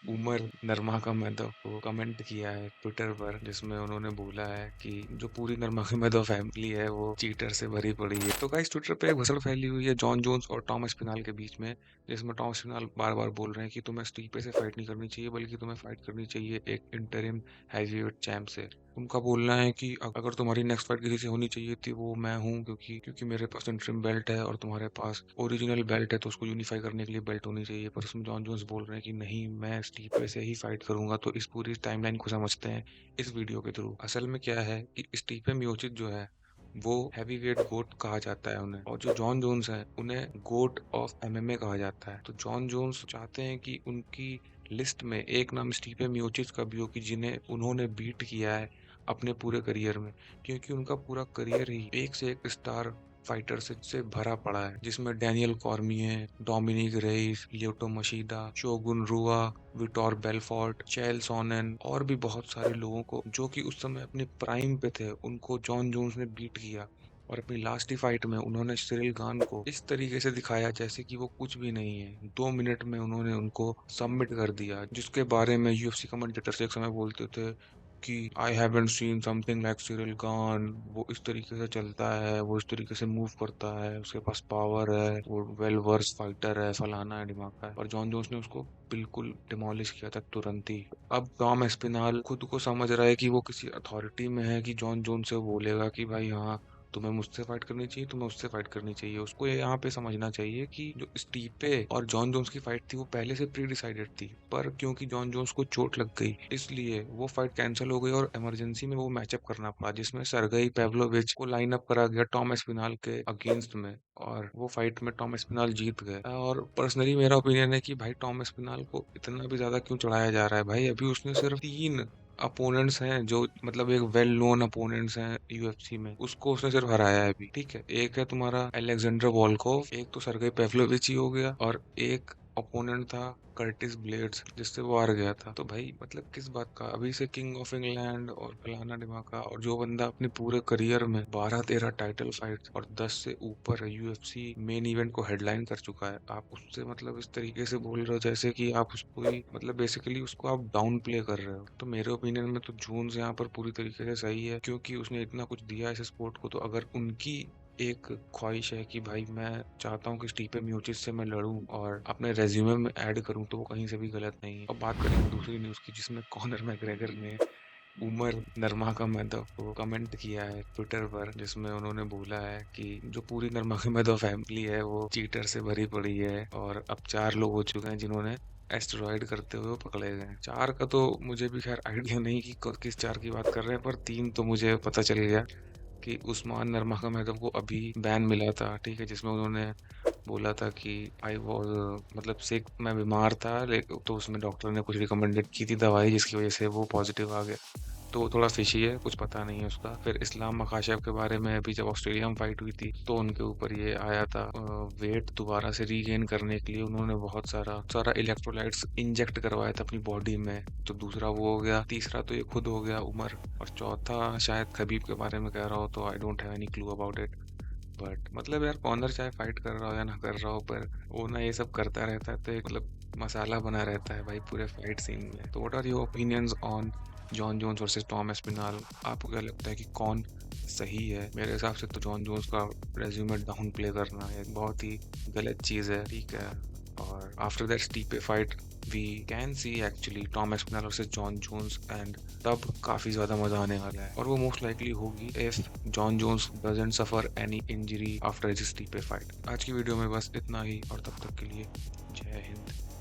उमर नरमाका को कमेंट किया है ट्विटर पर, जिसमें उन्होंने बोला है कि जो पूरी नरमाका फैमिली है वो चीटर से भरी पड़ी है। तो गाइस ट्विटर पे एक भसड़ फैली हुई है जॉन जोन्स और टॉमस पिनाल के बीच में, जिसमें टॉमस पिनाल बार बार बोल रहे हैं कि तुम्हें स्टीफे से फाइट नहीं करनी चाहिए, बल्कि तुम्हें फाइट करनी चाहिए एक इंटरिम हैवीवेट चैंप से। उनका बोलना है कि अगर तुम्हारी नेक्स्ट फाइट किसी से होनी चाहिए थी वो मैं हूँ, क्योंकि क्योंकि मेरे पास इंटरिम बेल्ट है और तुम्हारे पास ओरिजिनल बेल्ट है, तो उसको यूनिफाई करने के लिए बेल्ट होनी चाहिए। पर उसमें जॉन जोन्स बोल रहे हैं कि नहीं, मैं स्टीफे से ही फाइट करूंगा। तो इस पूरी टाइमलाइन को समझते हैं इस वीडियो के थ्रू। असल में क्या है कि स्टीफे मियोचिच जो है वो हैवीवेट गोट कहा जाता है उन्हें, और जो जॉन जोन्स है उन्हें गोट ऑफ एमएमए कहा जाता है। तो जॉन जोन्स चाहते हैं कि उनकी लिस्ट में एक नाम स्टीफे मियोचिच का भी हो, कि जिन्हें उन्होंने बीट किया है अपने पूरे करियर में, क्योंकि उनका पूरा करियर ही एक से एक स्टार फाइटर से भरा पड़ा है, जिसमें डैनियल कॉर्मिये, डोमिनिक रेइस, लियोटो मशीदा, शोगुन रुआ, विटोर बेलफोर्ट, चैल सोनेन और भी बहुत सारे लोगों को जो कि उस समय अपने प्राइम पे थे, उनको जॉन जोन्स ने बीट किया। और अपनी लास्ट ही फाइट में उन्होंने सिरिल गान को इस तरीके से दिखाया जैसे कि वो कुछ भी नहीं है। 2 मिनट में उन्होंने उनको सबमिट कर दिया, जिसके बारे में यूएफसी कमेंटेटर्स एक समय बोलते थे कि I haven't seen something like Ciryl Gane. वो इस तरीके से चलता है, वो इस तरीके से मूव करता है, उसके पास पावर है, वो वेल वर्स फाइटर है, फलाना है, ढिमाका है। और जॉन जोन्स ने उसको बिल्कुल डिमोलिश किया था तुरंत ही। अब टॉम एस्पिनाल खुद को समझ रहा है कि वो किसी अथॉरिटी में है, कि जॉन जोन्स से बोलेगा कि भाई हाँ, तुम्हें मुझसे फाइट करनी चाहिए, तुम्हें उससे फाइट करनी चाहिए। उसको ये यहाँ पे समझना चाहिए कि जो स्टीपे और जॉन जोन्स की फाइट थी वो पहले से प्री डिसाइडेड थी, पर क्योंकि जॉन जोन्स को चोट लग गई इसलिए वो फाइट कैंसिल हो गई और इमरजेंसी में वो मैचअप करना पड़ा, जिसमें सरगई पेवलोविच को लाइन अप करा गया टॉम एस्पिनाल के अगेंस्ट में, और वो फाइट में टॉम एस्पिनाल जीत गए। और पर्सनली मेरा ओपिनियन है कि भाई टॉम एस्पिनाल को इतना भी ज्यादा क्यों चढ़ाया जा रहा है। भाई अभी उसने सिर्फ 3 अपोनेंट्स हैं जो मतलब एक वेल नोन अपोनेंट्स हैं यूएफसी में, उसको उसने सिर्फ हराया है अभी। ठीक है, एक है तुम्हारा अलेक्जेंडर वॉलकोव, एक तो सरगई पेवलोविच ही हो गया, और एक ओपोनेंट था कर्टिस ब्लेड्स, जिससे वो हार गया था। तो भाई मतलब किस बात का, अभी से किंग ऑफ इंग्लैंड और फलाना ढिमाका, और जो बंदा अपने पूरे करियर में 12-13 टाइटल फाइट और 10 से ऊपर यूएफसी मेन इवेंट को हेडलाइन कर चुका है, आप उससे मतलब इस तरीके से बोल रहे हो जैसे कि आप उसको ही मतलब बेसिकली उसको आप डाउन प्ले कर रहे हो। तो मेरे ओपिनियन में तो जून्स यहाँ पर पूरी तरीके से सही है, क्योंकि उसने इतना कुछ दिया है इस स्पोर्ट को। तो अगर उनकी एक ख्वाहिश है कि भाई मैं चाहता हूँ कि स्टीफे मियोचिच से मैं लड़ूं और अपने रेज्यूमे में ऐड करूं, तो वो कहीं से भी गलत नहीं है। अब बात करेंगे दूसरी न्यूज़ की, जिसमें कॉनर मैग्रेगर ने उमर नरमागोमेदोव को कमेंट किया है ट्विटर पर, जिसमें उन्होंने बोला है कि जो पूरी नरमागोमेदोव फैमिली है वो चीटर से भरी पड़ी है, और अब 4 लोग हो चुके हैं जिन्होंने एस्टेरॉइड करते हुए वो पकड़े गए हैं। 4 का तो मुझे भी खैर आइडिया नहीं कि किस 4 की बात कर रहे हैं, पर 3 तो मुझे पता चल गया कि उस्मान नरमागोमेदोव को अभी बैन मिला था, ठीक है, जिसमें उन्होंने बोला था कि आई वॉज मतलब सिक, मैं बीमार था, लेकिन तो उसमें डॉक्टर ने कुछ रिकमेंडेड की थी दवाई, जिसकी वजह से वो पॉजिटिव आ गया। तो वो थोड़ा फिशी है, कुछ पता नहीं है उसका। फिर इस्लाम मखाशेव के बारे में, अभी जब ऑस्ट्रेलिया में फाइट हुई थी तो उनके ऊपर ये आया था, वेट दोबारा से रीगेन करने के लिए उन्होंने बहुत सारा सारा इलेक्ट्रोलाइट्स इंजेक्ट करवाया था अपनी बॉडी में। तो दूसरा वो हो गया, तीसरा तो ये खुद हो गया उमर, और चौथा शायद खबीब के बारे में कह रहा हो, तो I don't have any clue about it. But मतलब यार कॉर्नर चाहे फाइट कर रहा हो या ना कर रहा हो, पर वो ना ये सब करता रहता है, तो एक मतलब मसाला बना रहता है भाई पूरे फाइट सीन में। तो what are your opinions on Jon Jones versus Tom Aspinall? आपको क्या लगता है कि कौन सही है? मेरे हिसाब से तो जॉन जोन्स का रेज्यूमे डाउन प्ले करना एक बहुत ही गलत चीज़ है, ठीक है। और after that Stipe fight we can see actually Tom Aspinall versus Jon Jones, and तब काफ़ी ज़्यादा मज़ा आने वाला है, और वो मोस्ट लाइकली होगी if Jon Jones doesn't suffer any injury after his Stipe fight. आज की वीडियो में बस इतना ही, और तब तक के लिए जय हिंद।